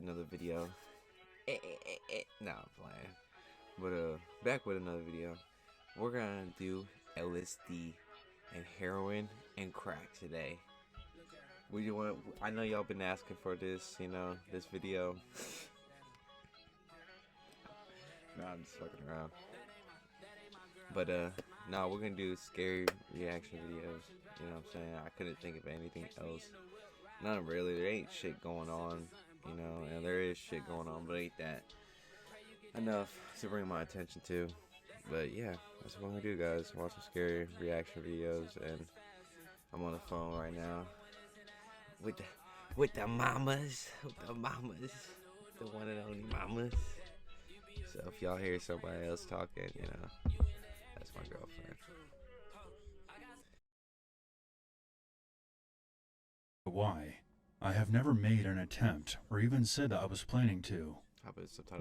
another video. Nah, I'm playing. But back with another video. We're gonna do LSD and heroin and crack today. We want. I know y'all been asking for this, this video. No, I'm just fucking around. But no, we're gonna do scary reaction videos. You know what I'm saying? I couldn't think of anything else. Not really. There ain't shit going on, and there is shit going on, but ain't that enough to bring my attention to. But yeah, that's what we do, guys. Watch some scary reaction videos, and I'm on the phone right now with the mamas, the one and only mamas. So if y'all hear somebody else talking, that's my girlfriend. Why? I have never made an attempt or even said that I was planning to.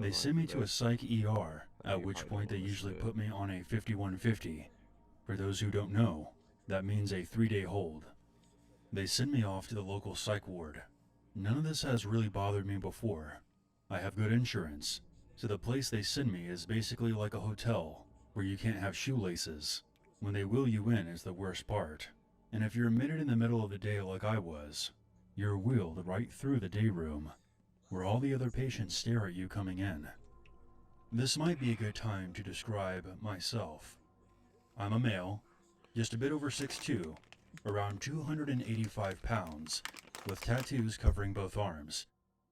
They send me to a psych ER, at which point they usually put me on a 5150. For those who don't know, that means a 3-day hold. They send me off to the local psych ward. None of this has really bothered me before. I have good insurance, so the place they send me is basically like a hotel, where you can't have shoelaces. When they wheel you in is the worst part. And if you're admitted in the middle of the day like I was, you're wheeled right through the day room, where all the other patients stare at you coming in. This might be a good time to describe myself. I'm a male, just a bit over 6'2", around 285 pounds, with tattoos covering both arms.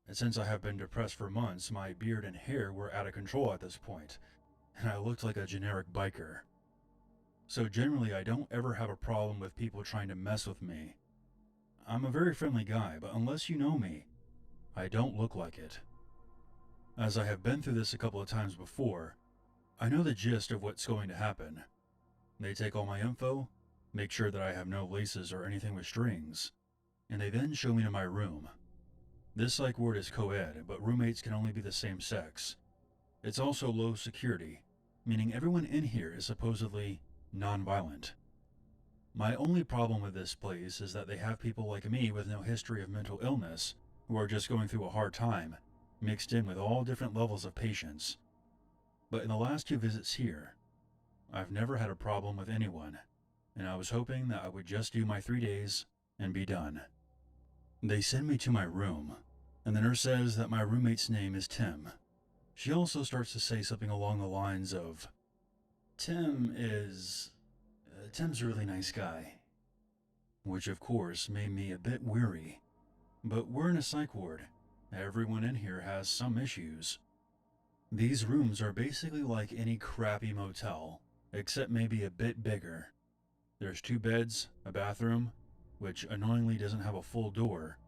And since I have been depressed for months, my beard and hair were out of control at this point, and I looked like a generic biker. So generally I don't ever have a problem with people trying to mess with me. I'm a very friendly guy, but unless you know me, I don't look like it. As I have been through this a couple of times before, I know the gist of what's going to happen. They take all my info, make sure that I have no laces or anything with strings, and they then show me to my room. This psych ward is co-ed, but roommates can only be the same sex. It's also low security, meaning everyone in here is supposedly non-violent. My only problem with this place is that they have people like me with no history of mental illness who are just going through a hard time, mixed in with all different levels of patients. But in the last 2 visits here, I've never had a problem with anyone, and I was hoping that I would just do my 3 days and be done. They send me to my room, and the nurse says that my roommate's name is Tim. She also starts to say something along the lines of, Tim's a really nice guy. Which of course made me a bit weary. But we're in a psych ward. Everyone in here has some issues. These rooms are basically like any crappy motel, except maybe a bit bigger. There's 2 beds, a bathroom, which annoyingly doesn't have a full door,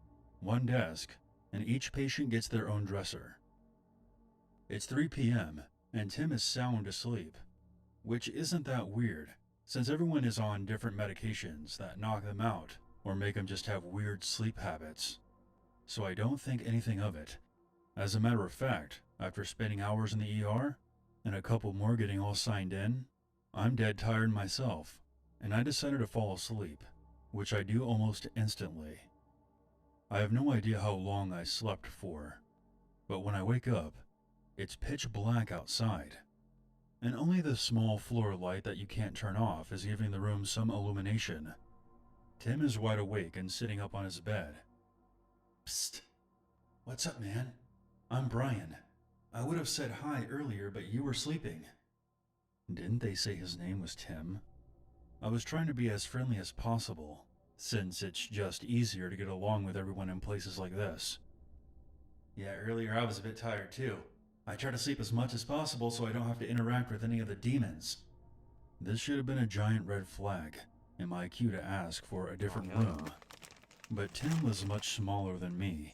1 desk, and each patient gets their own dresser. It's 3 p.m., and Tim is sound asleep, which isn't that weird, since everyone is on different medications that knock them out or make them just have weird sleep habits. So I don't think anything of it. As a matter of fact, after spending hours in the ER, and a couple more getting all signed in, I'm dead tired myself, and I decided to fall asleep, which I do almost instantly. I have no idea how long I slept for, but when I wake up, it's pitch black outside, and only the small floor light that you can't turn off is giving the room some illumination. Tim is wide awake and sitting up on his bed. Psst. What's up, man? I'm Brian. I would have said hi earlier, but you were sleeping. Didn't they say his name was Tim? I was trying to be as friendly as possible, since it's just easier to get along with everyone in places like this. Yeah, earlier I was a bit tired too. I try to sleep as much as possible so I don't have to interact with any of the demons. This should have been a giant red flag, and my cue to ask for a different room. But Tim was much smaller than me,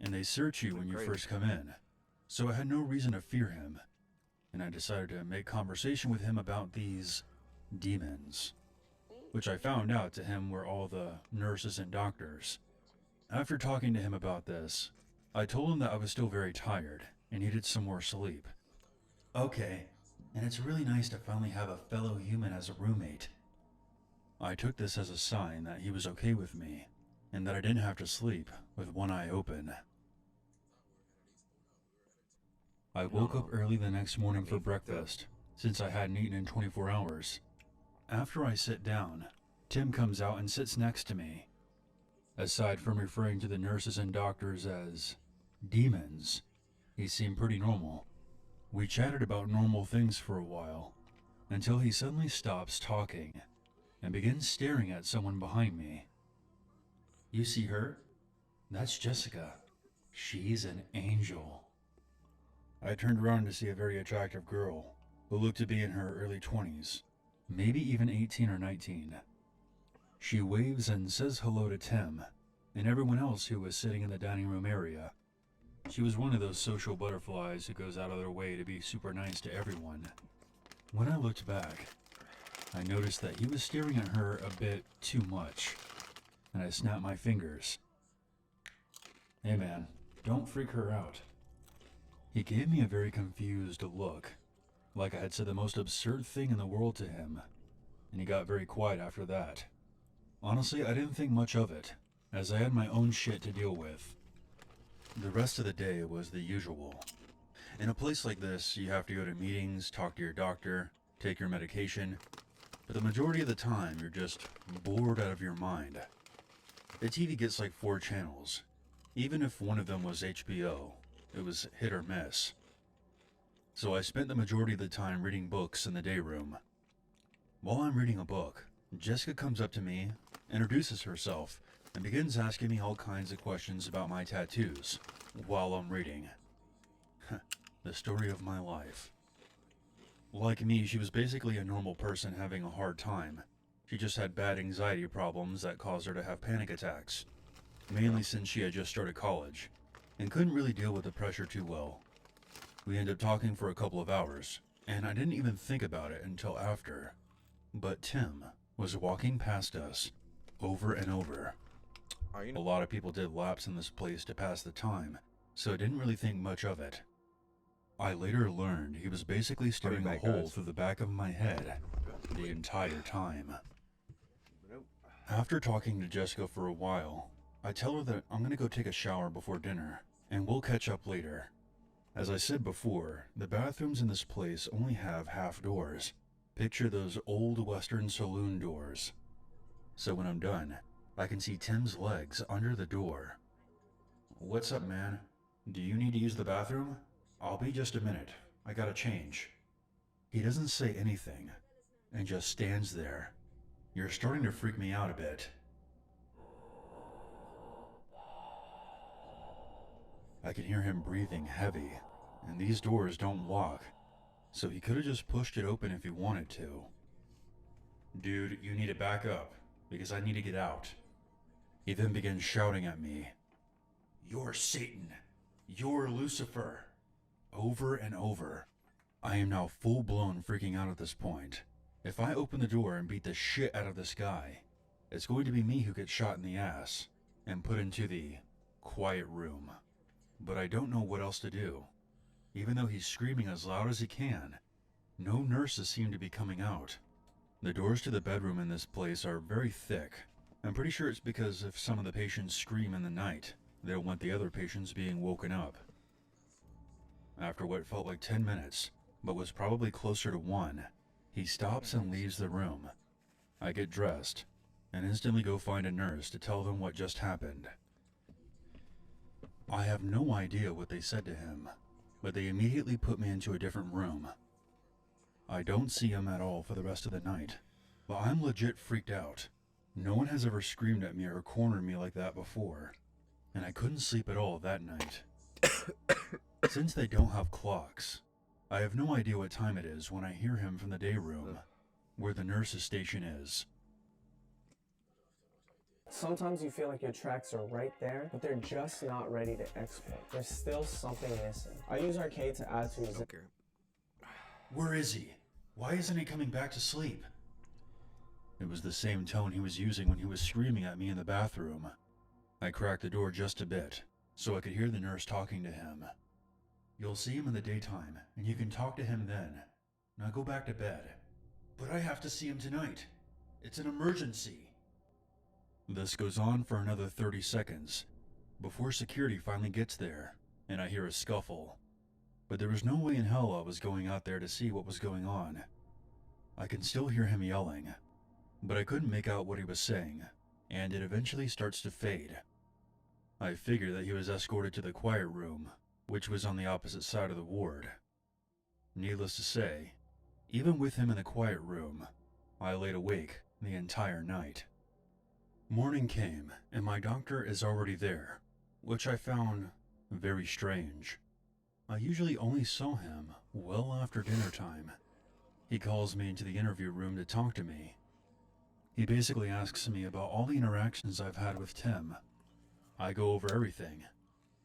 and they search you when you first come in, so I had no reason to fear him, and I decided to make conversation with him about these demons, which I found out to him were all the nurses and doctors. After talking to him about this, I told him that I was still very tired and needed some more sleep. Okay, and it's really nice to finally have a fellow human as a roommate. I took this as a sign that he was okay with me, and that I didn't have to sleep with one eye open. I woke up early the next morning for fucked up. breakfast, since I hadn't eaten in 24 hours. After I sit down, Tim comes out and sits next to me. Aside from referring to the nurses and doctors as demons, he seemed pretty normal. We chatted about normal things for a while, until he suddenly stops talking and begins staring at someone behind me. You see her? That's Jessica. She's an angel. I turned around to see a very attractive girl who looked to be in her early 20s, maybe even 18 or 19. She waves and says hello to Tim and everyone else who was sitting in the dining room area. She was one of those social butterflies who goes out of their way to be super nice to everyone. When I looked back, I noticed that he was staring at her a bit too much, and I snapped my fingers. Hey man, don't freak her out. He gave me a very confused look, like I had said the most absurd thing in the world to him, and he got very quiet after that. Honestly, I didn't think much of it, as I had my own shit to deal with. The rest of the day was the usual. In a place like this, you have to go to meetings, talk to your doctor, take your medication, but the majority of the time you're just bored out of your mind. The TV gets like 4 channels. Even if one of them was HBO, it was hit or miss. So I spent the majority of the time reading books in the day room. While I'm reading a book, Jessica comes up to me, introduces herself, and begins asking me all kinds of questions about my tattoos while I'm reading. The story of my life. Like me, she was basically a normal person having a hard time. She just had bad anxiety problems that caused her to have panic attacks, mainly since she had just started college, and couldn't really deal with the pressure too well. We ended up talking for a couple of hours, and I didn't even think about it until after. But Tim was walking past us, over and over. A lot of people did laps in this place to pass the time, so I didn't really think much of it. I later learned he was basically staring a hole through the back of my head the entire time. After talking to Jessica for a while, I tell her that I'm going to go take a shower before dinner, and we'll catch up later. As I said before, the bathrooms in this place only have half doors. Picture those old Western saloon doors. So when I'm done, I can see Tim's legs under the door. What's up, man? Do you need to use the bathroom? I'll be just a minute. I gotta change. He doesn't say anything, and just stands there. You're starting to freak me out a bit. I can hear him breathing heavy, and these doors don't lock, so he could have just pushed it open if he wanted to. Dude, you need to back up, because I need to get out. He then begins shouting at me, "You're Satan! You're Lucifer!" Over and over. I am now full-blown freaking out at this point. If I open the door and beat the shit out of this guy, it's going to be me who gets shot in the ass and put into the quiet room. But I don't know what else to do. Even though he's screaming as loud as he can, no nurses seem to be coming out. The doors to the bedroom in this place are very thick. I'm pretty sure it's because if some of the patients scream in the night, they don't want the other patients being woken up. After what felt like 10 minutes, but was probably closer to 1, he stops and leaves the room. I get dressed, and instantly go find a nurse to tell them what just happened. I have no idea what they said to him, but they immediately put me into a different room. I don't see him at all for the rest of the night, but I'm legit freaked out. No one has ever screamed at me or cornered me like that before, and I couldn't sleep at all that night. Since they don't have clocks, I have no idea what time it is when I hear him from the day room, where the nurse's station is. Sometimes you feel like your tracks are right there, but they're just not ready to export. There's still something missing. I use Arcade to add to his... Where is he? Why isn't he coming back to sleep? It was the same tone he was using when he was screaming at me in the bathroom. I cracked the door just a bit, so I could hear the nurse talking to him. You'll see him in the daytime, and you can talk to him then. Now go back to bed. But I have to see him tonight. It's an emergency. This goes on for another 30 seconds, before security finally gets there, and I hear a scuffle. but there was no way in hell I was going out there to see what was going on. I can still hear him yelling, but I couldn't make out what he was saying, and it eventually starts to fade. I figured that he was escorted to the quiet room, which was on the opposite side of the ward. Needless to say, even with him in the quiet room, I laid awake the entire night. Morning came, and my doctor is already there, which I found very strange. I usually only saw him well after dinner time. He calls me into the interview room to talk to me. He basically asks me about all the interactions I've had with Tim. I go over everything.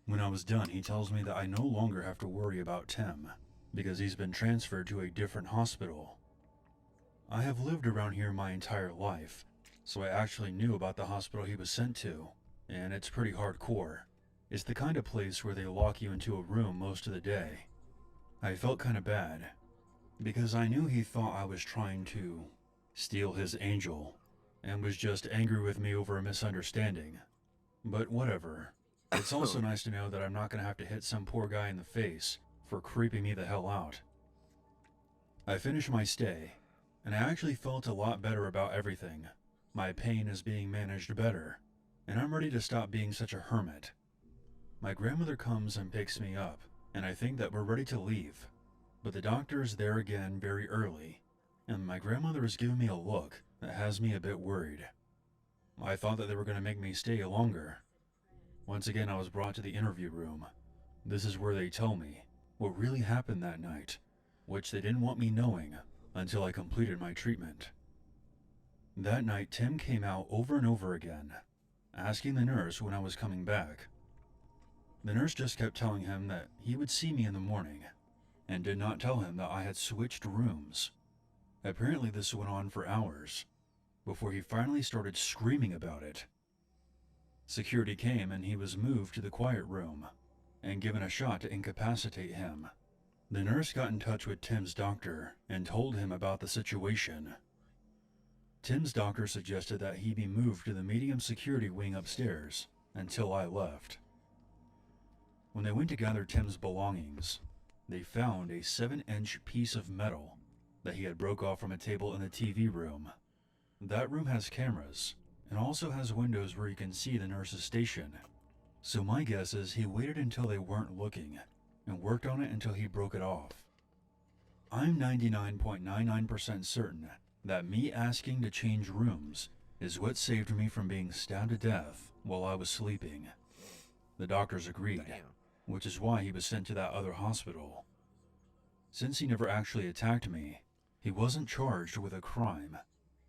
When I was done, he tells me that I no longer have to worry about Tim, because he's been transferred to a different hospital. I have lived around here my entire life, so I actually knew about the hospital he was sent to, and it's pretty hardcore. It's the kind of place where they lock you into a room most of the day. I felt kind of bad, because I knew he thought I was trying to steal his angel, and was just angry with me over a misunderstanding. But whatever. It's also nice to know that I'm not going to have to hit some poor guy in the face for creeping me the hell out. I finished my stay, and I actually felt a lot better about everything. My pain is being managed better, and I'm ready to stop being such a hermit. My grandmother comes and picks me up, and I think that we're ready to leave. But the doctor is there again very early, and my grandmother is giving me a look that has me a bit worried. I thought that they were going to make me stay longer. Once again, I was brought to the interview room. This is where they tell me what really happened that night, which they didn't want me knowing until I completed my treatment. That night, Tim came out over and over again, asking the nurse when I was coming back. The nurse just kept telling him that he would see me in the morning, and did not tell him that I had switched rooms. Apparently this went on for hours, before he finally started screaming about it. Security came and he was moved to the quiet room, and given a shot to incapacitate him. The nurse got in touch with Tim's doctor and told him about the situation. Tim's doctor suggested that he be moved to the medium security wing upstairs until I left. When they went to gather Tim's belongings, they found a 7-inch piece of metal that he had broke off from a table in the TV room. That room has cameras, and also has windows where you can see the nurse's station. So my guess is he waited until they weren't looking, and worked on it until he broke it off. I'm 99.99% certain that me asking to change rooms is what saved me from being stabbed to death while I was sleeping. The doctors agreed, which is why he was sent to that other hospital. Since he never actually attacked me, he wasn't charged with a crime,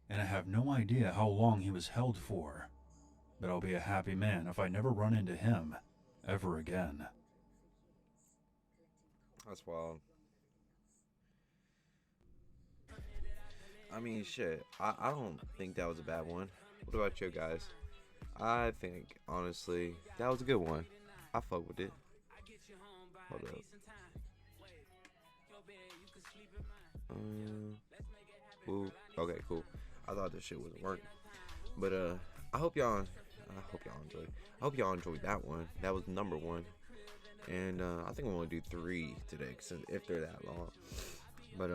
and I have no idea how long he was held for. But I'll be a happy man if I never run into him ever again. That's wild. I mean, shit. I don't think that was a bad one. What about you guys? I think, honestly, that was a good one. I fuck with it. Hold up. Ooh, okay, cool. I thought this shit wasn't working. But, I hope y'all enjoyed. I hope y'all enjoyed that one. That was number 1. And, I think we're gonna do 3 today, cause if they're that long. But,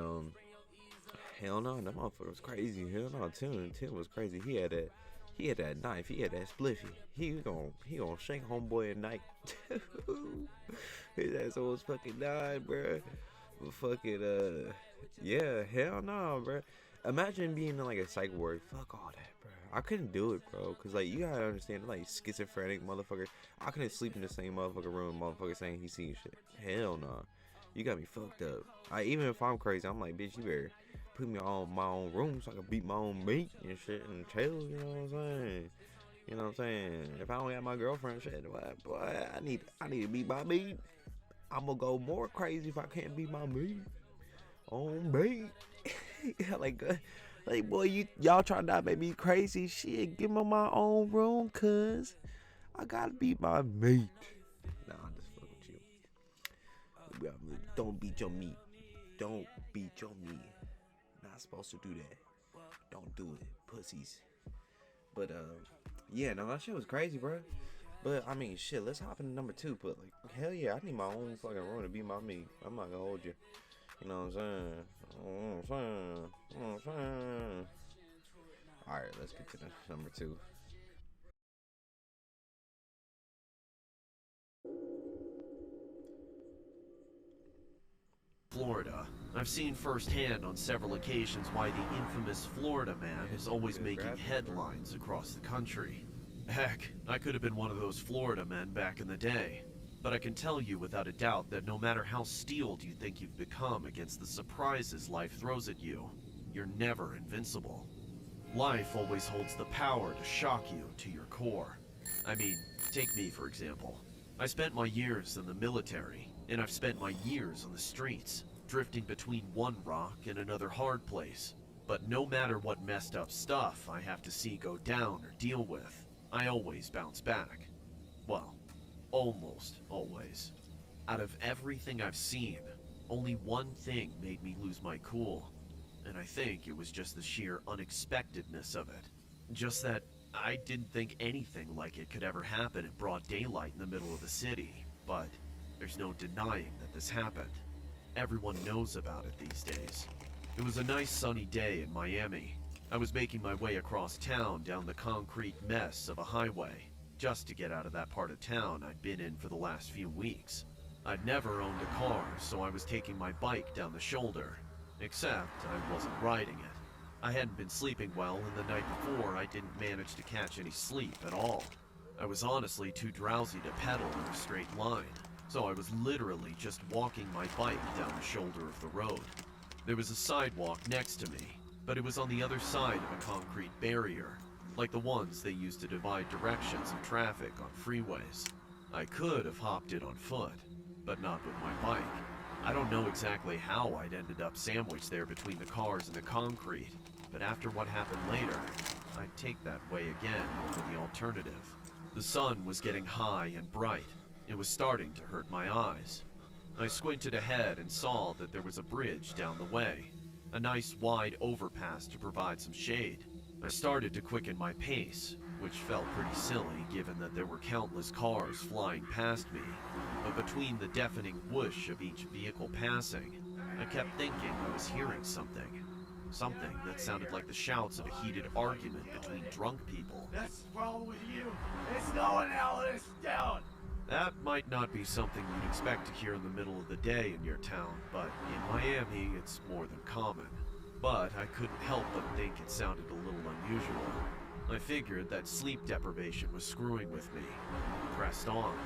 hell no, that motherfucker was crazy. Hell no, Tim was crazy. He had that knife. He had that spliffy. He gonna shank homeboy at night. His ass almost fucking died, bruh. But fucking, yeah, hell no, bruh. Imagine being in like a psych ward. Fuck all that, bruh. I couldn't do it, bro. Cause like, you gotta understand, like schizophrenic motherfucker. I couldn't sleep in the same motherfucking room. Motherfucker saying he seen shit. Hell no. You got me fucked up. Even if I'm crazy, I'm like, bitch, you better put me on my own room so I can beat my own meat and shit and chill, you know what I'm saying? You know what I'm saying? If I don't have my girlfriend, shit, boy, I need to beat my meat. I'm gonna go more crazy if I can't beat my meat. On meat. like boy, y'all trying to make me crazy? Shit, give me my own room, cuz I gotta beat my meat. Nah, I'm just fucking with you. Don't beat your meat. Don't beat your meat. Not supposed to do that. Don't do it, pussies. But yeah, no, that shit was crazy, bro. But I mean, shit. Let's hop into number 2. But like, hell yeah, I need my own fucking room to be my me. I'm not gonna hold you. You know what I'm saying? You know what I'm saying? You know what I'm saying? All right, let's get to the number 2. Florida. I've seen firsthand on several occasions why the infamous Florida man is always making headlines across the country. Heck, I could have been one of those Florida men back in the day. But I can tell you without a doubt that no matter how steeled you think you've become against the surprises life throws at you, you're never invincible. Life always holds the power to shock you to your core. I mean, take me for example. I spent my years in the military, and I've spent my years on the streets, drifting between one rock and another hard place. But no matter what messed up stuff I have to see go down or deal with, I always bounce back. Well, almost always. Out of everything I've seen, only one thing made me lose my cool. And I think it was just the sheer unexpectedness of it. Just that I didn't think anything like it could ever happen in broad daylight in the middle of the city. But there's no denying that this happened. Everyone knows about it these days. It was a nice sunny day in Miami. I was making my way across town down the concrete mess of a highway, just to get out of that part of town I'd been in for the last few weeks. I'd never owned a car, so I was taking my bike down the shoulder. Except I wasn't riding it. I hadn't been sleeping well, and the night before I didn't manage to catch any sleep at all. I was honestly too drowsy to pedal in a straight line, so I was literally just walking my bike down the shoulder of the road. There was a sidewalk next to me, but it was on the other side of a concrete barrier, like the ones they use to divide directions of traffic on freeways. I could have hopped it on foot, but not with my bike. I don't know exactly how I'd ended up sandwiched there between the cars and the concrete, but after what happened later, I'd take that way again over the alternative. The sun was getting high and bright. It was starting to hurt my eyes. I squinted ahead and saw that there was a bridge down the way, a nice wide overpass to provide some shade. I started to quicken my pace, which felt pretty silly given that there were countless cars flying past me, but between the deafening whoosh of each vehicle passing, I kept thinking I was hearing something. Something that sounded like the shouts of a heated argument between drunk people. That's the problem with you. It's going out this down. That might not be something you'd expect to hear in the middle of the day in your town, but in Miami, it's more than common. But I couldn't help but think it sounded a little unusual. I figured that sleep deprivation was screwing with me. I pressed on,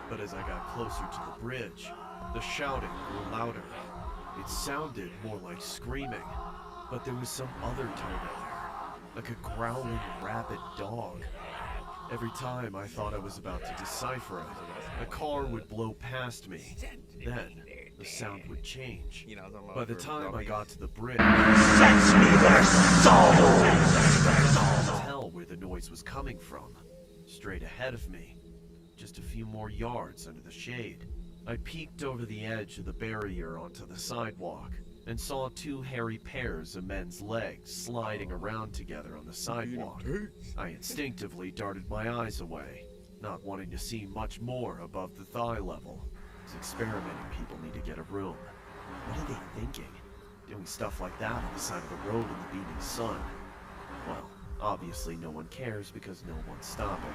but as I got closer to the bridge, the shouting grew louder. It sounded more like screaming, but there was some other tone in there, like a growling, rabid dog. Every time I thought I was about to decipher it, a car would blow past me. Then, the sound would change. By the time I got to the bridge, Fetch me their souls! I couldn't tell where the noise was coming from. Straight ahead of me, just a few more yards under the shade. I peeked over the edge of the barrier onto the sidewalk and saw two hairy pairs of men's legs sliding around together on the sidewalk. I instinctively darted my eyes away, not wanting to see much more above the thigh level. These experimenting people need to get a room. What are they thinking? Doing stuff like that on the side of the road in the beaming sun? Well, obviously no one cares because no one's stopping.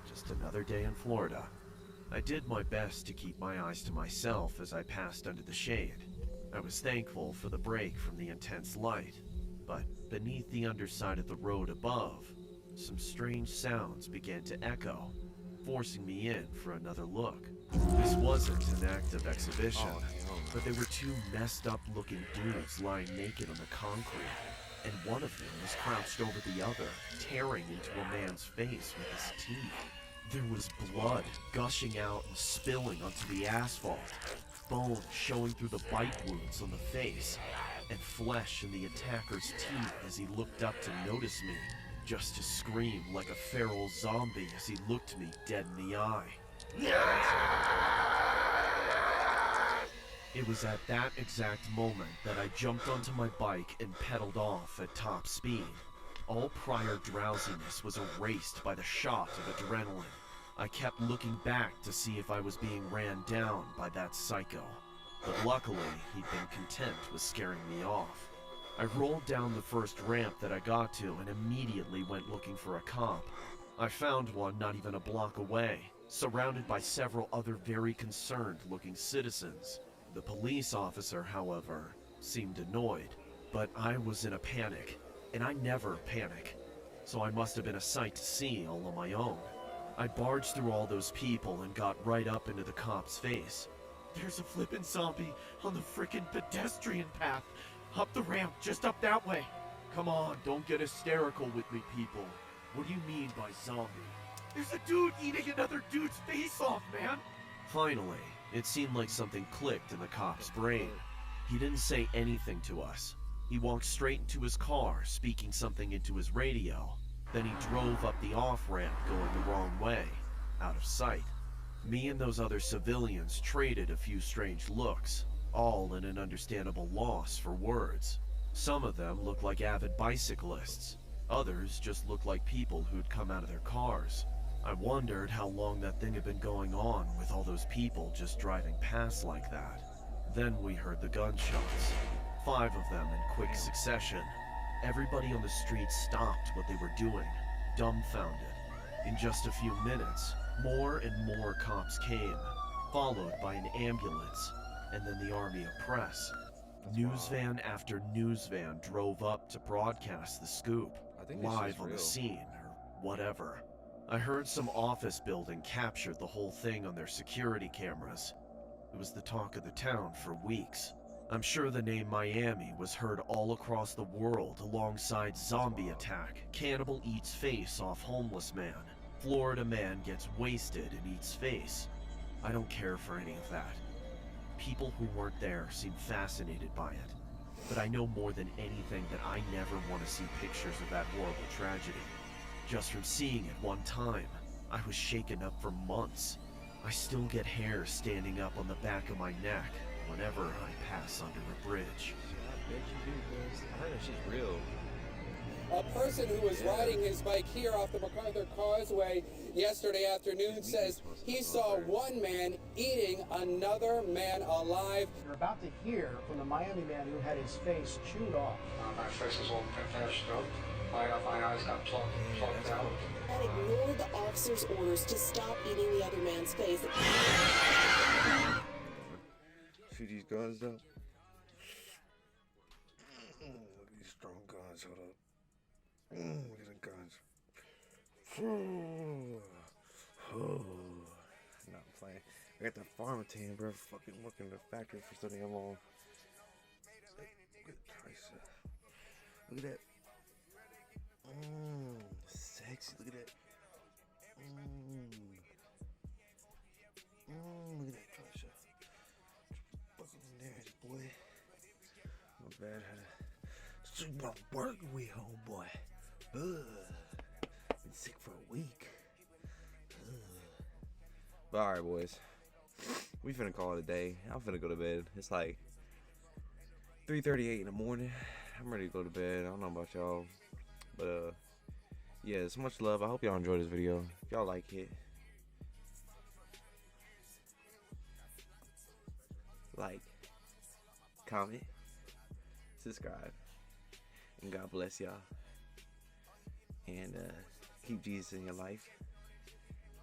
Just another day in Florida. I did my best to keep my eyes to myself as I passed under the shade. I was thankful for the break from the intense light, but beneath the underside of the road above, some strange sounds began to echo, forcing me in for another look. This wasn't an act of exhibition, but there were two messed up looking dudes lying naked on the concrete, and one of them was crouched over the other, tearing into a man's face with his teeth. There was blood gushing out and spilling onto the asphalt, bone showing through the bite wounds on the face, and flesh in the attacker's teeth as he looked up to notice me, just to scream like a feral zombie as he looked me dead in the eye. It was at that exact moment that I jumped onto my bike and pedaled off at top speed. All prior drowsiness was erased by the shot of adrenaline. I kept looking back to see if I was being ran down by that psycho, but luckily he'd been content with scaring me off. I rolled down the first ramp that I got to and immediately went looking for a cop. I found one not even a block away, surrounded by several other very concerned-looking citizens. The police officer, however, seemed annoyed, but I was in a panic, and I never panic, so I must have been a sight to see all on my own. I barged through all those people and got right up into the cop's face. There's a flippin' zombie on the frickin' pedestrian path. Up the ramp, just up that way. Come on, don't get hysterical with me, people. What do you mean by zombie? There's a dude eating another dude's face off, man. Finally, it seemed like something clicked in the cop's brain. He didn't say anything to us. He walked straight into his car, speaking something into his radio. Then he drove up the off-ramp going the wrong way, out of sight. Me and those other civilians traded a few strange looks, all in an understandable loss for words. Some of them looked like avid bicyclists. Others just looked like people who'd come out of their cars. I wondered how long that thing had been going on with all those people just driving past like that. Then we heard the gunshots. 5 of them in quick succession. Everybody on the street stopped what they were doing, dumbfounded. In just a few minutes, more and more cops came, followed by an ambulance, and then the army of press. News van after news van drove up to broadcast the scoop, live on the scene, or whatever. I heard some office building captured the whole thing on their security cameras. It was the talk of the town for weeks. I'm sure the name Miami was heard all across the world alongside zombie attack, cannibal eats face off homeless man, Florida man gets wasted and eats face. I don't care for any of that. People who weren't there seem fascinated by it, but I know more than anything that I never want to see pictures of that horrible tragedy. Just from seeing it one time, I was shaken up for months. I still get hair standing up on the back of my neck whenever I pass under a bridge. I bet you do, cuz I heard that shit's real. A person who was riding his bike here off the MacArthur Causeway yesterday afternoon says he saw one man eating another man alive. You're about to hear from the Miami man who had his face chewed off. My face was all finished up. My eyes got plucked out. And ignored the officer's orders to stop eating the other man's face. See these guns though? Look at these strong guns, hold up. Look at the guns. Not playing. I got the farm team, bro. Fucking working the factory for so damn long. Look at the price. Look at that. Sexy. Look at that. Look at that price. Fucking there, boy. Not bad. Super work with, homeboy. Been sick for a week. But alright, boys. We finna call it a day. I'm finna go to bed. It's like 3:38 in the morning. I'm ready to go to bed. I don't know about y'all. But yeah, so much love. I hope y'all enjoyed this video. If y'all like it, like, comment, subscribe, and God bless y'all. And keep Jesus in your life.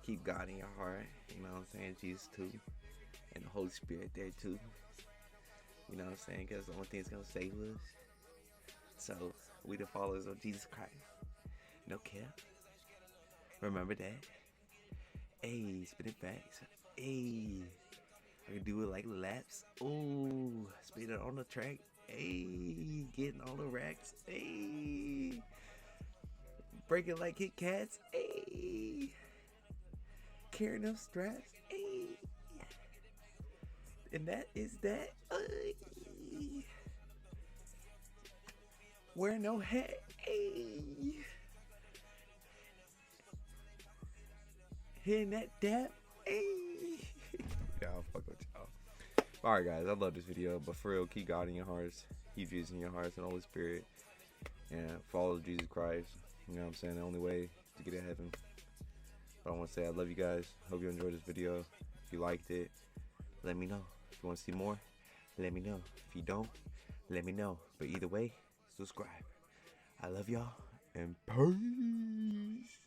Keep God in your heart. You know what I'm saying? Jesus too. And the Holy Spirit there too. You know what I'm saying? Because the only thing that's going to save us. So, we the followers of Jesus Christ. No cap. Remember that. Ayy, spin it back. Ayy. I can do it like laps. Ooh, spin it on the track. Ayy, getting all the racks. Ayy. Break it like Kit Kats. Ayy. Carrying them straps. Ayy. And that is that. Ayy. Wear no hat. Ayy. Hitting that dap. Ayy. Yeah, I'll fuck with y'all. Alright guys, I love this video, but for real, keep God in your hearts, keep Jesus in your hearts and Holy Spirit, and follow Jesus Christ. You know what I'm saying? The only way to get to heaven. But I want to say I love you guys. Hope you enjoyed this video. If you liked it, let me know. If you want to see more, let me know. If you don't, let me know. But either way, subscribe. I love y'all, and peace.